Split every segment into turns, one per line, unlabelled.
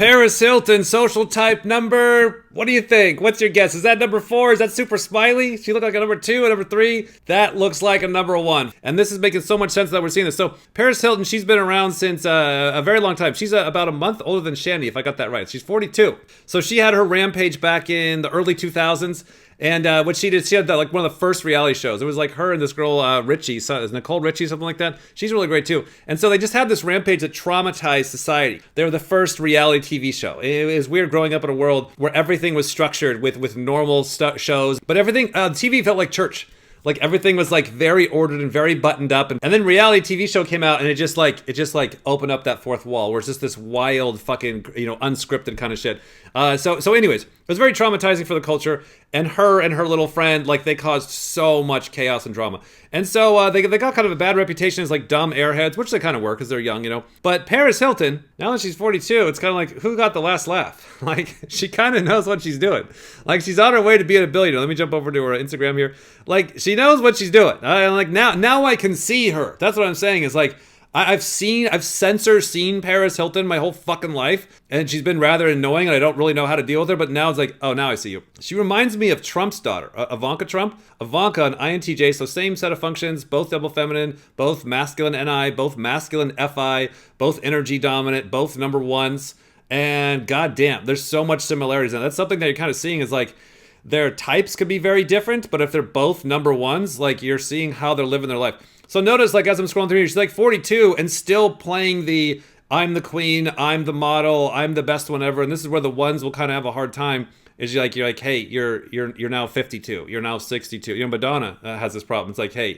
Paris Hilton, social type number, what do you think? What's your guess? Is that number 4? Is that super smiley? She looked like a number 2, a number 3. That looks like a number 1. And this is making so much sense that we're seeing this. So Paris Hilton, she's been around since a very long time. She's about a month older than Shandy, if I got that right. She's 42. So she had her rampage back in the early 2000s. And what she did, she had like one of the first reality shows. It was like her and this girl, Richie, Nicole Richie, something like that. She's really great too. And so they just had this rampage that traumatized society. They were the first reality TV show. It was weird growing up in a world where everything was structured with normal shows, but everything, TV felt like church. Like everything was like very ordered and very buttoned up. And then reality TV show came out and it just like opened up that fourth wall where it's just this wild fucking, unscripted kind of shit. So anyways, it was very traumatizing for the culture, and her little friend, like they caused so much chaos and drama. And so they got kind of a bad reputation as like dumb airheads, which they kind of were because they're young, But Paris Hilton, now that she's 42, it's kind of like, who got the last laugh? Like she kind of knows what she's doing. Like she's on her way to being a billionaire. Let me jump over to her Instagram here. Like she knows what she's doing. Like now I can see her. That's what I'm saying is like, I've seen Paris Hilton my whole fucking life, and she's been rather annoying, and I don't really know how to deal with her, but now it's like, oh, now I see you. She reminds me of Trump's daughter, Ivanka Trump. Ivanka and INTJ, so same set of functions, both double feminine, both masculine NI, both masculine FI, both energy dominant, both number 1s, and goddamn, there's so much similarities. And that's something that you're kind of seeing is like, their types could be very different, but if they're both number 1s, like you're seeing how they're living their life. So notice, like, as I'm scrolling through here, she's like 42 and still playing the I'm the queen, I'm the model, I'm the best one ever. And this is where the ones will kind of have a hard time. Is you're like, hey, you're now 52, you're now 62. Madonna has this problem. It's like, hey,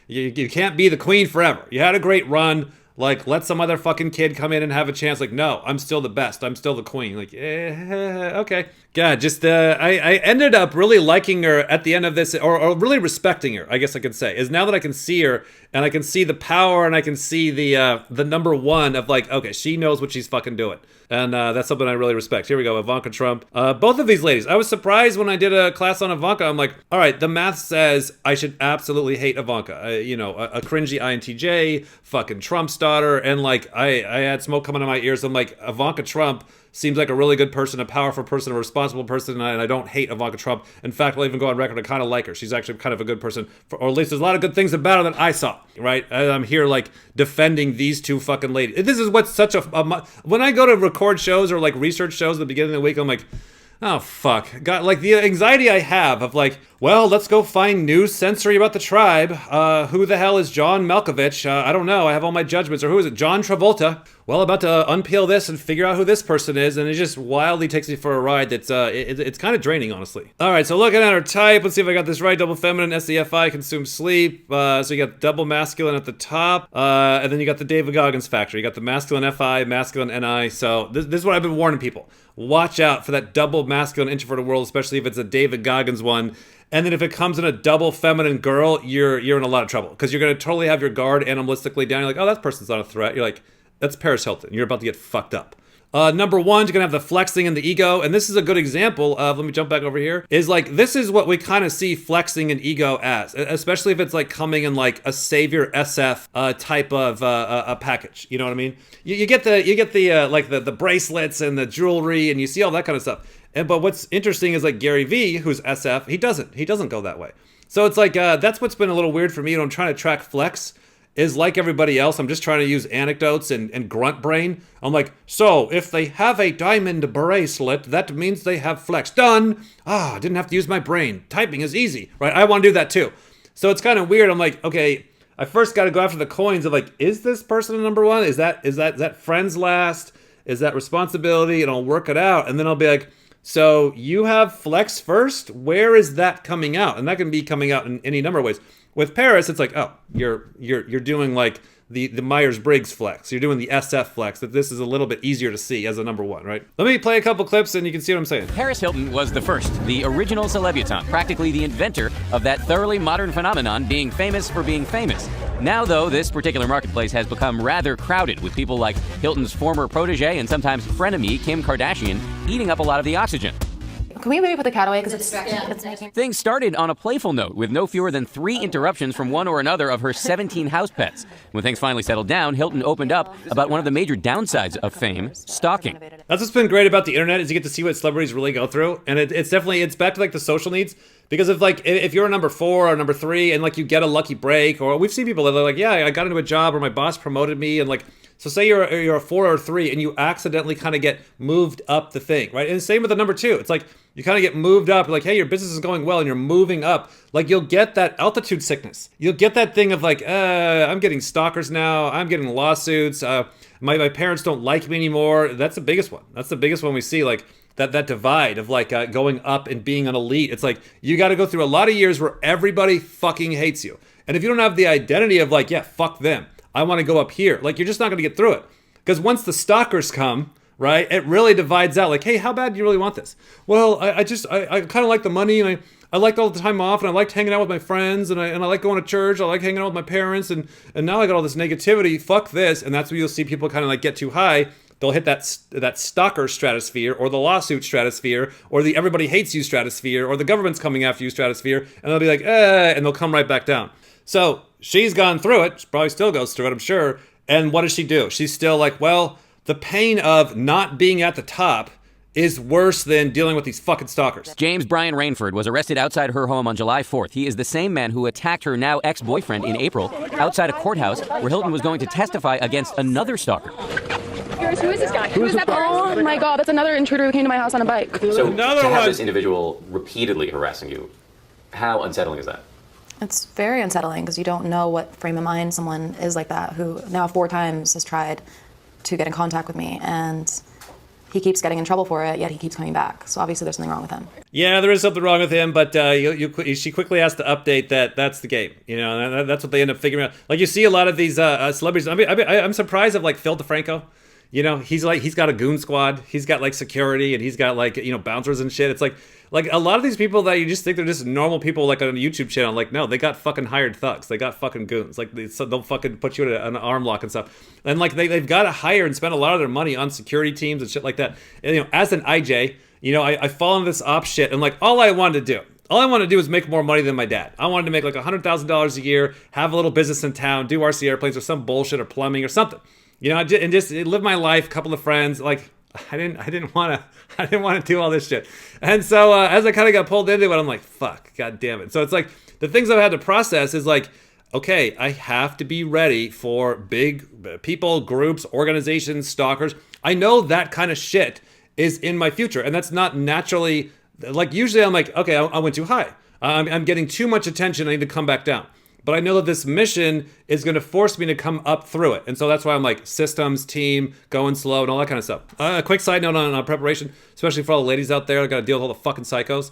you can't be the queen forever. You had a great run. Like, let some other fucking kid come in and have a chance. Like, no, I'm still the best. I'm still the queen. Like, okay. God, just, I ended up really liking her at the end of this, or really respecting her, I guess I could say, is now that I can see her, and I can see the power, and I can see the number 1 of like, okay, she knows what she's fucking doing. And that's something I really respect. Here we go, Ivanka Trump. Both of these ladies. I was surprised when I did a class on Ivanka. I'm like, all right, the math says I should absolutely hate Ivanka. A cringy INTJ, fucking Trump's daughter, and like I had smoke coming out of my ears. I'm like, Ivanka Trump seems like a really good person, a powerful person, a responsible person, and I don't hate Ivanka Trump. In fact, I'll even go on record, I kind of like her. She's actually kind of a good person, or at least there's a lot of good things about her that I saw, right? And I'm here like defending these two fucking ladies. This is what's such a when I go to record shows or like research shows at the beginning of the week, I'm like, oh, fuck. God, like the anxiety I have of like, well, let's go find news sensory about the tribe. Who the hell is John Malkovich? I don't know. I have all my judgments. Or who is it? John Travolta. Well, about to unpeel this and figure out who this person is. And it just wildly takes me for a ride that's, it's kind of draining, honestly. All right, so looking at her type, let's see if I got this right. Double feminine, SEFI, consume sleep. So you got double masculine at the top. And then you got the David Goggins factor. You got the masculine FI, masculine NI. So this is what I've been warning people. Watch out for that double masculine introverted world, especially if it's a David Goggins one. And then if it comes in a double feminine girl, you're in a lot of trouble because you're going to totally have your guard animalistically down. You're like, oh, that person's not a threat. You're like, that's Paris Hilton. You're about to get fucked up. Number 1, you're going to have the flexing and the ego. And this is a good example of, let me jump back over here, is like, this is what we kind of see flexing and ego as, especially if it's like coming in like a savior SF type of a package. You know what I mean? You get the like the bracelets and the jewelry and you see all that kind of stuff. But what's interesting is like Gary Vee, who's SF, he doesn't go that way. So it's like, that's what's been a little weird for me when I'm trying to track flex. Is like everybody else, I'm just trying to use anecdotes and grunt brain. I'm like, so if they have a diamond bracelet, that means they have flex. Done. Didn't have to use my brain. Typing is easy, right? I want to do that too. So it's kind of weird. I'm like, okay, I first got to go after the coins of like, is this person number 1? Is that friends last? Is that responsibility? And I'll work it out. And then I'll be like, so you have flex first? Where is that coming out? And that can be coming out in any number of ways. With Paris, it's like, oh, you're doing like the Myers-Briggs flex. You're doing the SF flex, that this is a little bit easier to see as a number 1, right? Let me play a couple clips and you can see what I'm saying.
Paris Hilton was the first, the original celebutant, practically the inventor of that thoroughly modern phenomenon, being famous for being famous. Now, though, this particular marketplace has become rather crowded with people like Hilton's former protege and sometimes frenemy, Kim Kardashian, eating up a lot of the oxygen.
Can we maybe put the cat away because it's making...
Things started on a playful note with no fewer than 3 interruptions from one or another of her 17 house pets. When things finally settled down, Hilton opened up about one of the major downsides of fame, stalking.
That's what's been great about the internet is you get to see what celebrities really go through. And it's definitely, it's back to like the social needs. Because if you're a number 4 or number 3 and like you get a lucky break, or we've seen people that are like, yeah, I got into a job or my boss promoted me, and like, so say you're a 4 or 3 and you accidentally kind of get moved up the thing, right? And same with the number 2. It's like you kind of get moved up, like, hey, your business is going well and you're moving up. Like you'll get that altitude sickness. You'll get that thing of like, I'm getting stalkers now. I'm getting lawsuits. My parents don't like me anymore. That's the biggest one. That's the biggest one we see, like that divide of like going up and being an elite. It's like you got to go through a lot of years where everybody fucking hates you. And if you don't have the identity of like, yeah, fuck them, I want to go up here, like you're just not going to get through it. Because once the stalkers come, right, it really divides out like, hey, how bad do you really want this? Well, I kind of like the money, and I liked all the time off, and I liked hanging out with my friends, and I like going to church, I like hanging out with my parents, and now I got all this negativity, fuck this. And that's where you'll see people kind of like get too high. They'll hit that stalker stratosphere, or the lawsuit stratosphere, or the everybody hates you stratosphere, or the government's coming after you stratosphere, and they'll be like, and they'll come right back down. So she's gone through it. She probably still goes through it, I'm sure. And what does she do? She's still like, well, the pain of not being at the top is worse than dealing with these fucking stalkers.
James Brian Rainford was arrested outside her home on July 4th. He is the same man who attacked her now ex-boyfriend in April outside a courthouse where Hilton was going to testify against another stalker.
Who is this guy? Who is that? Oh my God, that's another intruder who came to my house on a bike.
So to have this individual repeatedly harassing you, how unsettling is that?
It's very unsettling because you don't know what frame of mind someone is like that, who now 4 times has tried to get in contact with me, and he keeps getting in trouble for it, yet he keeps coming back. So obviously there's something wrong with him. Yeah,
there is something wrong with him, but she quickly has to update that's the game. You know, and that's what they end up figuring out. Like you see a lot of these celebrities. I'm surprised of like Phil DeFranco. You know, he's got a goon squad. He's got like security, and he's got like, you know, bouncers and shit. It's like a lot of these people that you just think they're just normal people, like on a YouTube channel. Like, no, they got fucking hired thugs. They got fucking goons. Like they'll fucking put you in an arm lock and stuff. And like they've got to hire and spend a lot of their money on security teams and shit like that. And, you know, as an IJ, you know, I fall into this op shit, and like all I wanted to do is make more money than my dad. I wanted to make like $100,000 a year, have a little business in town, do RC airplanes or some bullshit or plumbing or something. You know, and just live my life. A couple of friends, like I didn't want to do all this shit. And so as I kind of got pulled into it, I'm like, fuck, god damn it. So it's like the things I've had to process is like, okay, I have to be ready for big people, groups, organizations, stalkers. I know that kind of shit is in my future, and that's not naturally like. Usually, I'm like, okay, I went too high. I'm getting too much attention. I need to come back down. But I know that this mission is going to force me to come up through it. And so that's why I'm like systems, team, going slow, and all that kind of stuff. A quick side note on preparation, especially for all the ladies out there that got to deal with all the fucking psychos.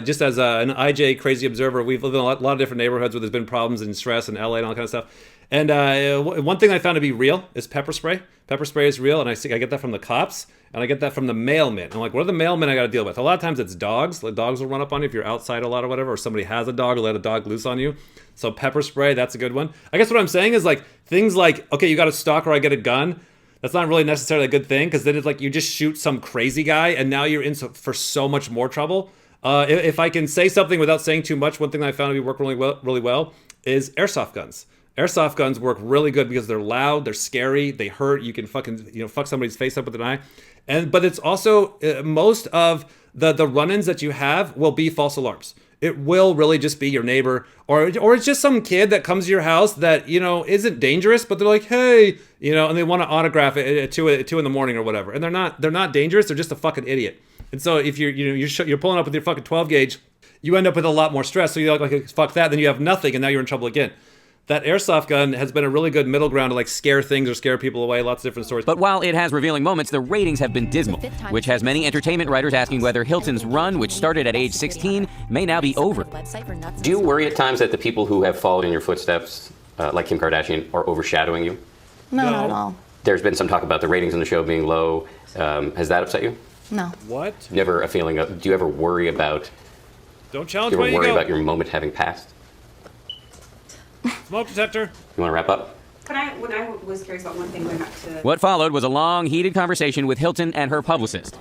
Just as an IJ crazy observer, we've lived in a lot of different neighborhoods where there's been problems and stress in LA and all that kind of stuff. And one thing I found to be real is pepper spray. Pepper spray is real, and I get that from the cops, and I get that from the mailmen. I'm like, what are the mailmen I got to deal with? A lot of times it's dogs. Like dogs will run up on you if you're outside a lot or whatever, or somebody has a dog or let a dog loose on you. So pepper spray, that's a good one. I guess what I'm saying is like things like, okay, you got a stalker, I get a gun. That's not really necessarily a good thing, because then it's like you just shoot some crazy guy, and now you're in for so much more trouble. If I can say something without saying too much, one thing that I found to be work really well is airsoft guns. Airsoft guns work really good because they're loud, they're scary, they hurt. You can fucking, you know, fuck somebody's face up with an eye. But it's also most of the run-ins that you have will be false alarms. It will really just be your neighbor, or it's just some kid that comes to your house that, you know, isn't dangerous, but they're like, hey, you know, and they want to autograph it at 2 in the morning or whatever. And they're not dangerous. They're just a fucking idiot. And so if you're pulling up with your fucking 12 gauge, you end up with a lot more stress. So you're like, fuck that. Then you have nothing, and now you're in trouble again. That airsoft gun has been a really good middle ground to like scare things or scare people away. Lots of different stories.
But while it has revealing moments, the ratings have been dismal, which has many entertainment writers asking whether Hilton's run, which started at age 16, may now be over.
Do you worry at times that the people who have followed in your footsteps, like Kim Kardashian, are overshadowing you?
No, not at all.
There's been some talk about the ratings on the show being low. Has that upset you?
No.
What?
Never a feeling of, do you ever worry about...
Don't challenge
do you
where
ever
you
worry
go.
about your moment having passed?
Smoke detector.
You want to wrap up?
When I was curious about one thing going back to...
What followed was a long, heated conversation with Hilton and her publicist.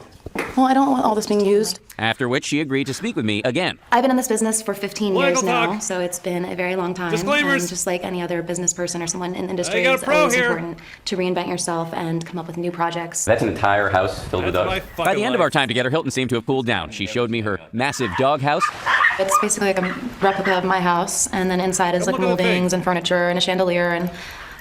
Well, I don't want all this being used.
After which she agreed to speak with me again.
I've been in this business for 15 years
Legal
now,
talk.
so it's been a very long time.
Disclaimers.
And just like any other business person or someone in the industry,
You got a
it's
pro
always
here.
important to reinvent yourself and come up with new projects.
That's an entire house filled with
That's my
dogs.
fucking
By the end of
life.
our time together, Hilton seemed to have cooled down. She showed me her massive dog house
It's basically like a replica of my house, and then inside is
Don't
like
look at the thing.
moldings and furniture and a chandelier and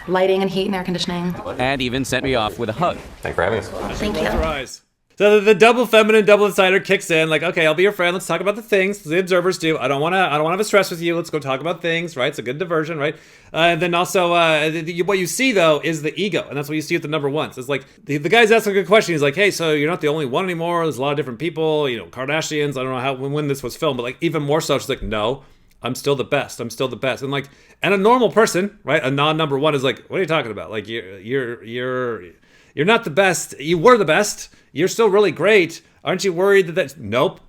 lighting and heat and air conditioning.
and even sent me off with a hug.
Thanks for having us.
Thank
Close
you.
your eyes. So the double feminine, double insider kicks in. Like, okay, I'll be your friend. Let's talk about the things the observers do. I don't want to have a stress with you. Let's go talk about things. Right? It's a good diversion. Right? And then also, what you see though is the ego, and that's what you see with the number ones. It's like the guy's asking a good question. He's like, hey, so you're not the only one anymore. There's a lot of different people. You know, Kardashians. I don't know how when this was filmed, but like even more so, she's like, no. I'm still the best. I'm still the best. And like, and a normal person, right? A non-number one is like, what are you talking about? Like, you're not the best. You were the best. You're still really great. Aren't you worried that nope.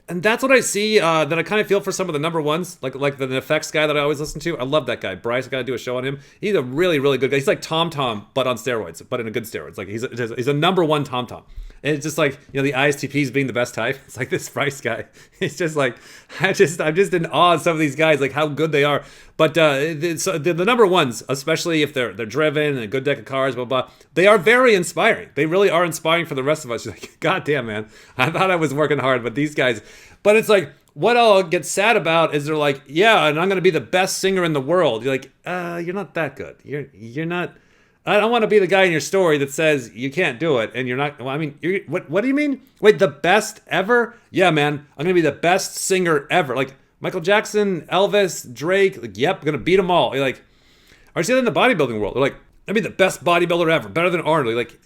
And that's what I see, that I kind of feel for some of the number ones, like the effects guy that I always listen to. I love that guy. Bryce, I got to do a show on him. He's a really, really good guy. He's like Tom, but on steroids, but in a good steroids. Like he's a number one Tom. And it's just like, you know, the ISTPs being the best type. It's like this Bryce guy. It's just like, I'm just in awe of some of these guys, like how good they are. But the number ones, especially if they're driven and a good deck of cards, blah, blah, they are very inspiring. They really are inspiring for the rest of us. You're like, God damn, man. I thought I was working hard, but these guys, but it's like, what I'll get sad about is they're like, yeah, and I'm going to be the best singer in the world. You're like, you're not that good. You're not. I don't want to be the guy in your story that says you can't do it and you're not. Well, I mean, what do you mean? Wait, the best ever? Yeah, man, I'm gonna be the best singer ever. Like Michael Jackson, Elvis, Drake. Like, yep, I'm gonna beat them all. You're like, or see that in the bodybuilding world. They're like, I'd be the best bodybuilder ever, better than Arnold. You're like,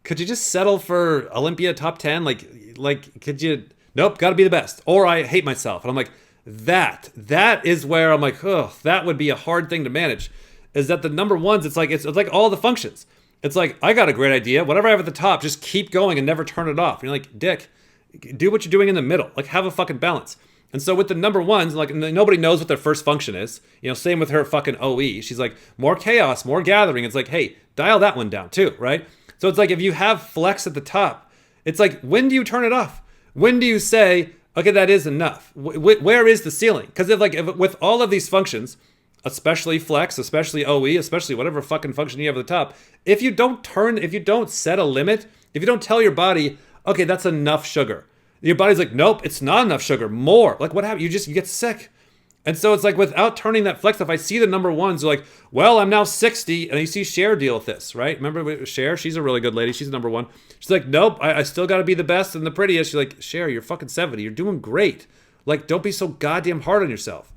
could you just settle for Olympia top 10? Like, could you? Nope, got to be the best. Or I hate myself, and I'm like, that is where I'm like, oh, that would be a hard thing to manage. Is that the number ones? It's like all the functions. It's like, I got a great idea. Whatever I have at the top, just keep going and never turn it off. And you're like, Dick, do what you're doing in the middle. Like, have a fucking balance. And so with the number ones, like, nobody knows what their first function is. You know, same with her fucking OE. She's like, more chaos, more gathering. It's like, hey, dial that one down too, right? So it's like, if you have flex at the top, it's like, when do you turn it off? When do you say, okay, that is enough? Where is the ceiling? Because if with all of these functions, especially flex, especially OE, especially whatever fucking function you have at the top, if you don't set a limit, if you don't tell your body, okay, that's enough sugar, your body's like, nope, it's not enough sugar, more. Like, what happened? You get sick. And so it's like, without turning that flex, if I see the number ones, they're like, well, I'm now 60, and you see Cher deal with this, right? Remember Cher? She's a really good lady. She's number one. She's like, nope, I still got to be the best and the prettiest. She's like, Cher, you're fucking 70. You're doing great. Like, don't be so goddamn hard on yourself.